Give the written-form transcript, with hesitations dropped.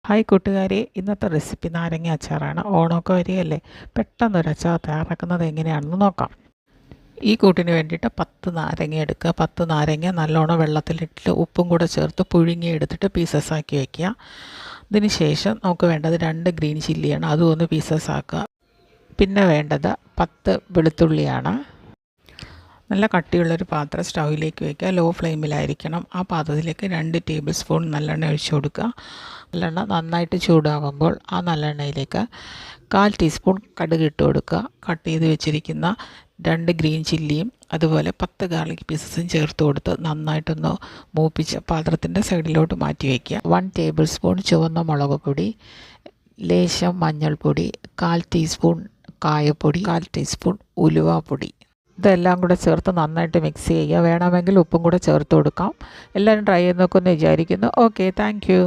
Hi കൂട്ടുകാരെ, ഇന്നത്തെ recipe നാരങ്ങ അച്ചാറാണ്. ഓണമൊക്കെ വരികയല്ലേ, പെട്ടെന്നൊരു അച്ചാർ തയ്യാറാക്കുന്നത് എങ്ങനെയാണെന്ന് നോക്കാം. ഈ കൂട്ടിന് വേണ്ടിയിട്ട് 10 നാരങ്ങ എടുക്കുക. 10 നാരങ്ങ നല്ലോണം വെള്ളത്തിലിട്ട് ഉപ്പും കൂടെ ചേർത്ത് പുഴുങ്ങി എടുത്തിട്ട് പീസസ് ആക്കി വയ്ക്കുക. ഇതിന് ശേഷം നമുക്ക് വേണ്ടത് 2 ഗ്രീൻ ചില്ലിയാണ്, അതും ഒന്ന് പീസസ് ആക്കുക. പിന്നെ വേണ്ടത് 10 വെളുത്തുള്ളിയാണ്. നല്ല കട്ടിയുള്ളൊരു പാത്രം സ്റ്റൗവിലേക്ക് വയ്ക്കുക. ലോ ഫ്ലെയിമിലായിരിക്കണം. ആ പാത്രത്തിലേക്ക് 2 ടേബിൾ സ്പൂൺ നല്ലെണ്ണ ഒഴിച്ചു കൊടുക്കുക. നല്ലെണ്ണ നന്നായിട്ട് ചൂടാകുമ്പോൾ ആ നല്ലെണ്ണയിലേക്ക് 1/4 ടീസ്പൂൺ കടുക് ഇട്ട് കൊടുക്കുക. കട്ട് ചെയ്ത് വെച്ചിരിക്കുന്ന 2 ഗ്രീൻ ചില്ലിയും അതുപോലെ 10 ഗാർലിക് പീസസും ചേർത്ത് കൊടുത്ത് നന്നായിട്ടൊന്ന് മൂപ്പിച്ച് പാത്രത്തിൻ്റെ സൈഡിലോട്ട് മാറ്റി വയ്ക്കുക. 1 ടേബിൾ സ്പൂൺ ചുവന്ന മുളക് പൊടി, ലേശം മഞ്ഞൾപ്പൊടി, 1/4 ടീസ്പൂൺ കായപ്പൊടി, 1/4 ടീസ്പൂൺ ഉലുവാപ്പൊടി, ഇതെല്ലാം കൂടെ ചേർത്ത് നന്നായിട്ട് മിക്സ് ചെയ്യുക. വേണമെങ്കിൽ ഉപ്പും കൂടെ ചേർത്ത് കൊടുക്കാം. എല്ലാവരും ട്രൈ ചെയ്ത് നോക്കുമെന്ന് വിചാരിക്കുന്നു. Okay, thank you.